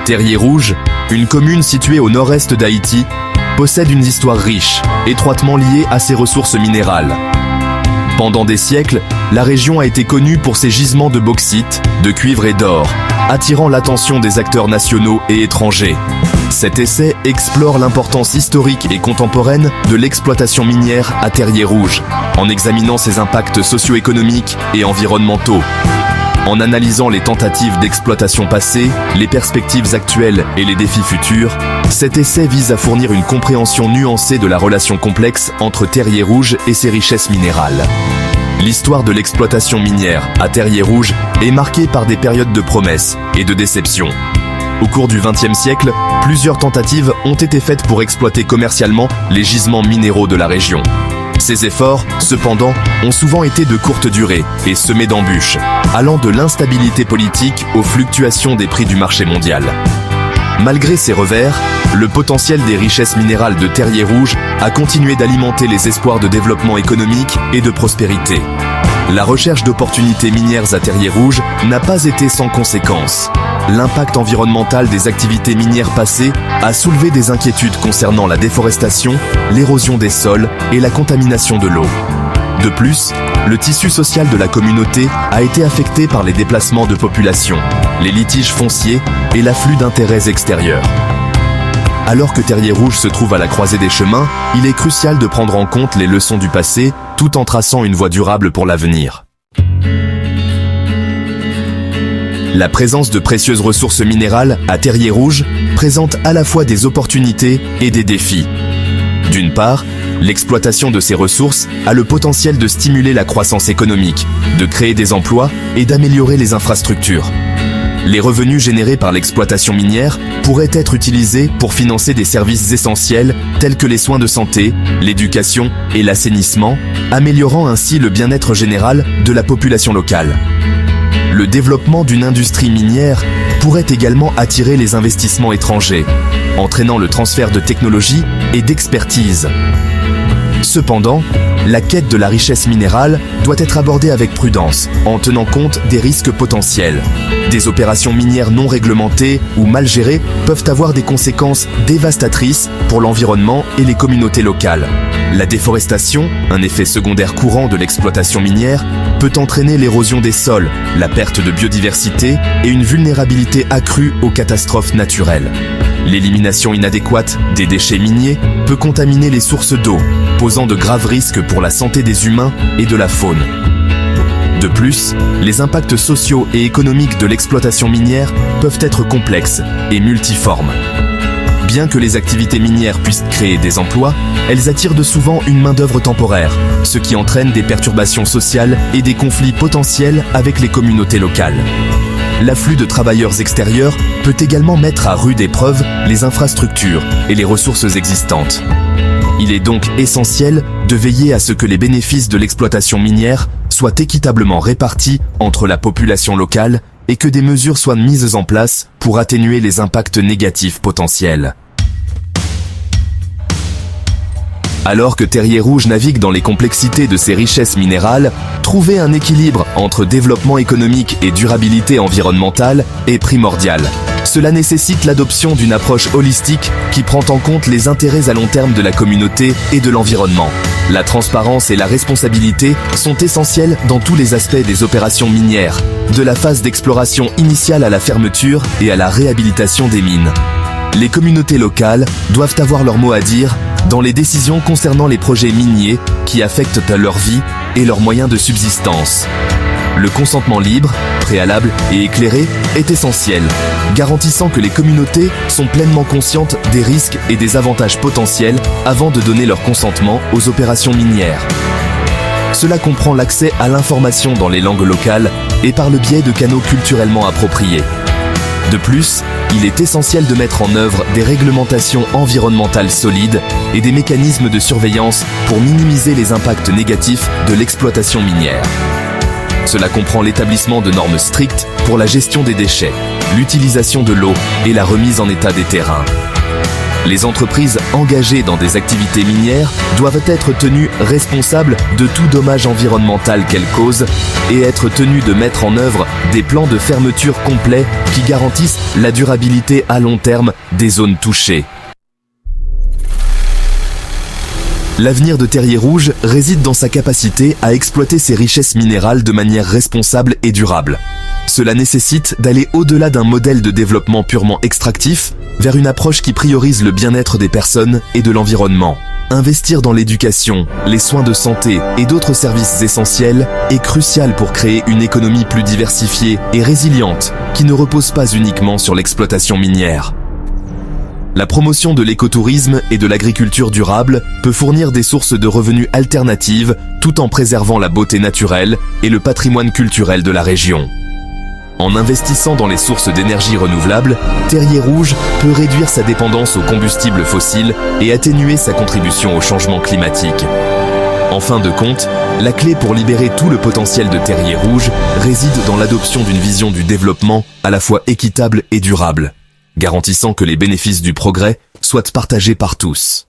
Terrier-Rouge, une commune située au nord-est d'Haïti, possède une histoire riche, étroitement liée à ses ressources minérales. Pendant des siècles, la région a été connue pour ses gisements de bauxite, de cuivre et d'or, attirant l'attention des acteurs nationaux et étrangers. Cet essai explore l'importance historique et contemporaine de l'exploitation minière à Terrier-Rouge, en examinant ses impacts socio-économiques et environnementaux. En analysant les tentatives d'exploitation passées, les perspectives actuelles et les défis futurs, cet essai vise à fournir une compréhension nuancée de la relation complexe entre Terrier-Rouge et ses richesses minérales. L'histoire de l'exploitation minière à Terrier-Rouge est marquée par des périodes de promesses et de déceptions. Au cours du XXe siècle, plusieurs tentatives ont été faites pour exploiter commercialement les gisements minéraux de la région. Ces efforts, cependant, ont souvent été de courte durée et semés d'embûches, allant de l'instabilité politique aux fluctuations des prix du marché mondial. Malgré ces revers, le potentiel des richesses minérales de Terrier-Rouge a continué d'alimenter les espoirs de développement économique et de prospérité. La recherche d'opportunités minières à Terrier-Rouge n'a pas été sans conséquences. L'impact environnemental des activités minières passées a soulevé des inquiétudes concernant la déforestation, l'érosion des sols et la contamination de l'eau. De plus, le tissu social de la communauté a été affecté par les déplacements de population, les litiges fonciers et l'afflux d'intérêts extérieurs. Alors que Terrier-Rouge se trouve à la croisée des chemins, il est crucial de prendre en compte les leçons du passé tout en traçant une voie durable pour l'avenir. La présence de précieuses ressources minérales à Terrier-Rouge présente à la fois des opportunités et des défis. D'une part, l'exploitation de ces ressources a le potentiel de stimuler la croissance économique, de créer des emplois et d'améliorer les infrastructures. Les revenus générés par l'exploitation minière pourraient être utilisés pour financer des services essentiels tels que les soins de santé, l'éducation et l'assainissement, améliorant ainsi le bien-être général de la population locale. Le développement d'une industrie minière pourrait également attirer les investissements étrangers, entraînant le transfert de technologies et d'expertise. Cependant, la quête de la richesse minérale doit être abordée avec prudence, en tenant compte des risques potentiels. Des opérations minières non réglementées ou mal gérées peuvent avoir des conséquences dévastatrices pour l'environnement et les communautés locales. La déforestation, un effet secondaire courant de l'exploitation minière, peut entraîner l'érosion des sols, la perte de biodiversité et une vulnérabilité accrue aux catastrophes naturelles. L'élimination inadéquate des déchets miniers peut contaminer les sources d'eau, posant de graves risques pour la santé des humains et de la faune. De plus, les impacts sociaux et économiques de l'exploitation minière peuvent être complexes et multiformes. Bien que les activités minières puissent créer des emplois, elles attirent de souvent une main-d'œuvre temporaire, ce qui entraîne des perturbations sociales et des conflits potentiels avec les communautés locales. L'afflux de travailleurs extérieurs peut également mettre à rude épreuve les infrastructures et les ressources existantes. Il est donc essentiel de veiller à ce que les bénéfices de l'exploitation minière soient équitablement répartis entre la population locale et que des mesures soient mises en place pour atténuer les impacts négatifs potentiels. Alors que Terrier-Rouge navigue dans les complexités de ses richesses minérales, trouver un équilibre entre développement économique et durabilité environnementale est primordial. Cela nécessite l'adoption d'une approche holistique qui prend en compte les intérêts à long terme de la communauté et de l'environnement. La transparence et la responsabilité sont essentielles dans tous les aspects des opérations minières, de la phase d'exploration initiale à la fermeture et à la réhabilitation des mines. Les communautés locales doivent avoir leur mot à dire dans les décisions concernant les projets miniers qui affectent leur vie et leurs moyens de subsistance. Le consentement libre, préalable et éclairé est essentiel, garantissant que les communautés sont pleinement conscientes des risques et des avantages potentiels avant de donner leur consentement aux opérations minières. Cela comprend l'accès à l'information dans les langues locales et par le biais de canaux culturellement appropriés. De plus, il est essentiel de mettre en œuvre des réglementations environnementales solides et des mécanismes de surveillance pour minimiser les impacts négatifs de l'exploitation minière. Cela comprend l'établissement de normes strictes pour la gestion des déchets, l'utilisation de l'eau et la remise en état des terrains. Les entreprises engagées dans des activités minières doivent être tenues responsables de tout dommage environnemental qu'elles causent et être tenues de mettre en œuvre des plans de fermeture complets qui garantissent la durabilité à long terme des zones touchées. L'avenir de Terriers Rouges réside dans sa capacité à exploiter ses richesses minérales de manière responsable et durable. Cela nécessite d'aller au-delà d'un modèle de développement purement extractif vers une approche qui priorise le bien-être des personnes et de l'environnement. Investir dans l'éducation, les soins de santé et d'autres services essentiels est crucial pour créer une économie plus diversifiée et résiliente qui ne repose pas uniquement sur l'exploitation minière. La promotion de l'écotourisme et de l'agriculture durable peut fournir des sources de revenus alternatives tout en préservant la beauté naturelle et le patrimoine culturel de la région. En investissant dans les sources d'énergie renouvelables, Terriers Rouges peut réduire sa dépendance aux combustibles fossiles et atténuer sa contribution au changement climatique. En fin de compte, la clé pour libérer tout le potentiel de Terriers Rouges réside dans l'adoption d'une vision du développement à la fois équitable et durable, garantissant que les bénéfices du progrès soient partagés par tous.